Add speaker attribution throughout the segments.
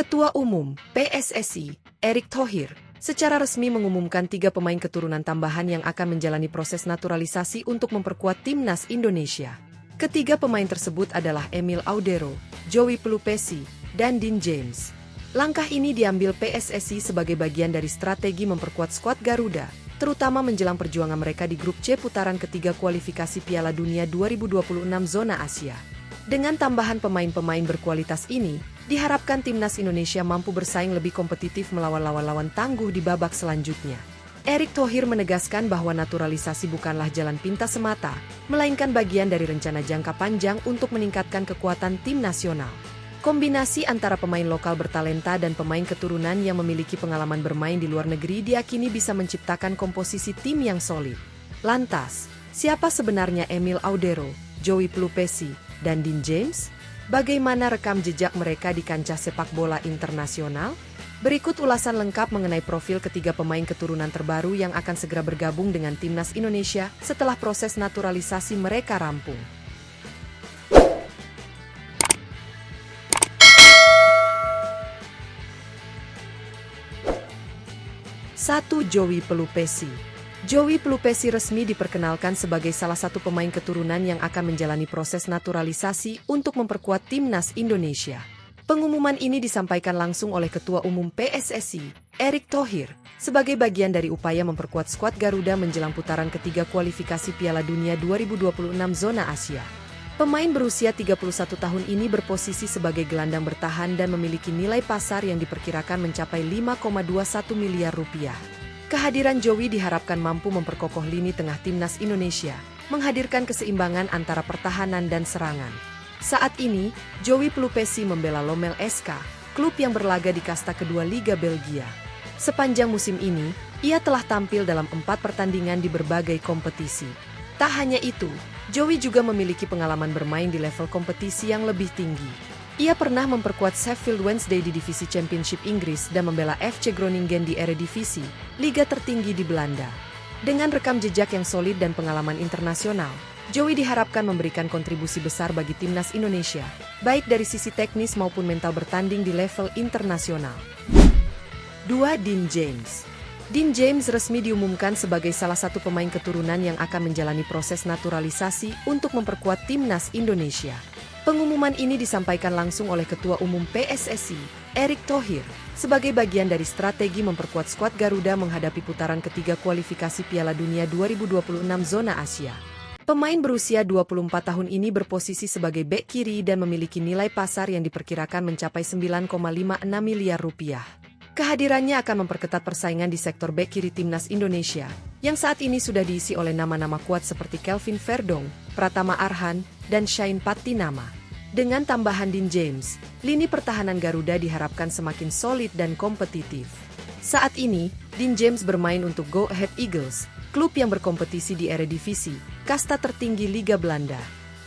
Speaker 1: Ketua Umum PSSI, Erick Thohir, secara resmi mengumumkan 3 pemain keturunan tambahan yang akan menjalani proses naturalisasi untuk memperkuat timnas Indonesia. Ketiga pemain tersebut adalah Emil Audero, Joey Pelupesi, dan Dean James. Langkah ini diambil PSSI sebagai bagian dari strategi memperkuat skuad Garuda, terutama menjelang perjuangan mereka di grup C putaran ketiga kualifikasi Piala Dunia 2026 zona Asia. Dengan tambahan pemain-pemain berkualitas ini, diharapkan timnas Indonesia mampu bersaing lebih kompetitif melawan lawan-lawan tangguh di babak selanjutnya. Erick Thohir menegaskan bahwa naturalisasi bukanlah jalan pintas semata, melainkan bagian dari rencana jangka panjang untuk meningkatkan kekuatan tim nasional. Kombinasi antara pemain lokal bertalenta dan pemain keturunan yang memiliki pengalaman bermain di luar negeri diakini bisa menciptakan komposisi tim yang solid. Lantas, siapa sebenarnya Emil Audero, Joey Pelupesi, dan Dean James? Bagaimana rekam jejak mereka di kancah sepak bola internasional? Berikut ulasan lengkap mengenai profil ketiga pemain keturunan terbaru yang akan segera bergabung dengan timnas Indonesia setelah proses naturalisasi mereka rampung. 1. Joey Pelupesi. Joey Pelupesi resmi diperkenalkan sebagai salah satu pemain keturunan yang akan menjalani proses naturalisasi untuk memperkuat timnas Indonesia. Pengumuman ini disampaikan langsung oleh Ketua Umum PSSI, Erick Thohir, sebagai bagian dari upaya memperkuat skuad Garuda menjelang putaran ketiga kualifikasi Piala Dunia 2026 zona Asia. Pemain berusia 31 tahun ini berposisi sebagai gelandang bertahan dan memiliki nilai pasar yang diperkirakan mencapai 5,21 miliar rupiah. Kehadiran Joey diharapkan mampu memperkokoh lini tengah timnas Indonesia, menghadirkan keseimbangan antara pertahanan dan serangan. Saat ini, Joey Pelupesi membela Lommel SK, klub yang berlaga di kasta kedua Liga Belgia. Sepanjang musim ini, ia telah tampil dalam 4 pertandingan di berbagai kompetisi. Tak hanya itu, Joey juga memiliki pengalaman bermain di level kompetisi yang lebih tinggi. Ia pernah memperkuat Sheffield Wednesday di divisi Championship Inggris dan membela FC Groningen di Eredivisie, liga tertinggi di Belanda. Dengan rekam jejak yang solid dan pengalaman internasional, Joey diharapkan memberikan kontribusi besar bagi timnas Indonesia, baik dari sisi teknis maupun mental bertanding di level internasional. 2. Dean James. Dean James resmi diumumkan sebagai salah satu pemain keturunan yang akan menjalani proses naturalisasi untuk memperkuat timnas Indonesia. Pengumuman ini disampaikan langsung oleh Ketua Umum PSSI, Erick Thohir, sebagai bagian dari strategi memperkuat skuad Garuda menghadapi putaran ketiga kualifikasi Piala Dunia 2026 zona Asia. Pemain berusia 24 tahun ini berposisi sebagai bek kiri dan memiliki nilai pasar yang diperkirakan mencapai 9,56 miliar rupiah. Kehadirannya akan memperketat persaingan di sektor bek kiri timnas Indonesia, yang saat ini sudah diisi oleh nama-nama kuat seperti Kelvin Verdong, Pratama Arhan, dan Shane Pattinama. Dengan tambahan Dean James, lini pertahanan Garuda diharapkan semakin solid dan kompetitif. Saat ini, Dean James bermain untuk Go Ahead Eagles, klub yang berkompetisi di Eredivisie, kasta tertinggi Liga Belanda.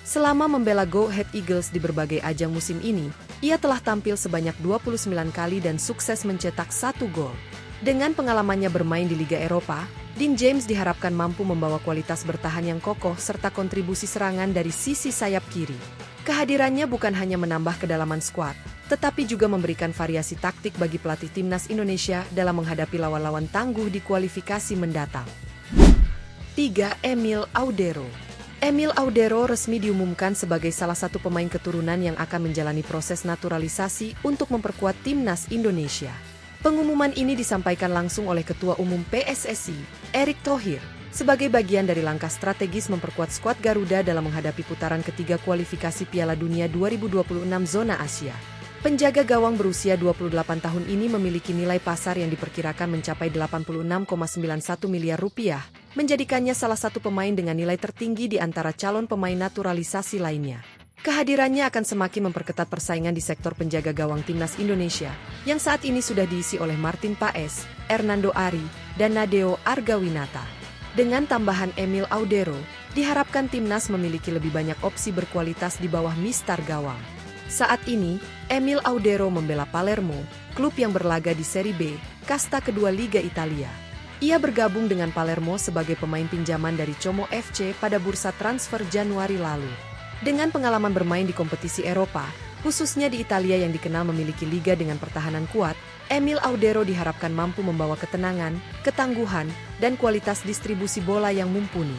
Speaker 1: Selama membela Go Ahead Eagles di berbagai ajang musim ini, ia telah tampil sebanyak 29 kali dan sukses mencetak 1 gol. Dengan pengalamannya bermain di Liga Eropa, Dean James diharapkan mampu membawa kualitas bertahan yang kokoh serta kontribusi serangan dari sisi sayap kiri. Kehadirannya bukan hanya menambah kedalaman skuad, tetapi juga memberikan variasi taktik bagi pelatih timnas Indonesia dalam menghadapi lawan-lawan tangguh di kualifikasi mendatang. 3. Emil Audero. Emil Audero resmi diumumkan sebagai salah satu pemain keturunan yang akan menjalani proses naturalisasi untuk memperkuat timnas Indonesia. Pengumuman ini disampaikan langsung oleh Ketua Umum PSSI, Erick Thohir, sebagai bagian dari langkah strategis memperkuat skuad Garuda dalam menghadapi putaran ketiga kualifikasi Piala Dunia 2026 zona Asia. Penjaga gawang berusia 28 tahun ini memiliki nilai pasar yang diperkirakan mencapai 86,91 miliar rupiah, menjadikannya salah satu pemain dengan nilai tertinggi di antara calon pemain naturalisasi lainnya. Kehadirannya akan semakin memperketat persaingan di sektor penjaga gawang timnas Indonesia, yang saat ini sudah diisi oleh Martin Paes, Hernando Ari, dan Nadeo Argawinata. Dengan tambahan Emil Audero, diharapkan timnas memiliki lebih banyak opsi berkualitas di bawah mistar gawang. Saat ini, Emil Audero membela Palermo, klub yang berlaga di Serie B, kasta kedua Liga Italia. Ia bergabung dengan Palermo sebagai pemain pinjaman dari Como FC pada bursa transfer Januari lalu. Dengan pengalaman bermain di kompetisi Eropa, Khususnya di Italia yang dikenal memiliki liga dengan pertahanan kuat, Emil Audero diharapkan mampu membawa ketenangan, ketangguhan, dan kualitas distribusi bola yang mumpuni.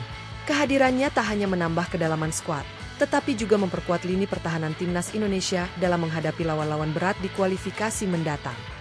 Speaker 1: Kehadirannya tak hanya menambah kedalaman skuad, tetapi juga memperkuat lini pertahanan timnas Indonesia dalam menghadapi lawan-lawan berat di kualifikasi mendatang.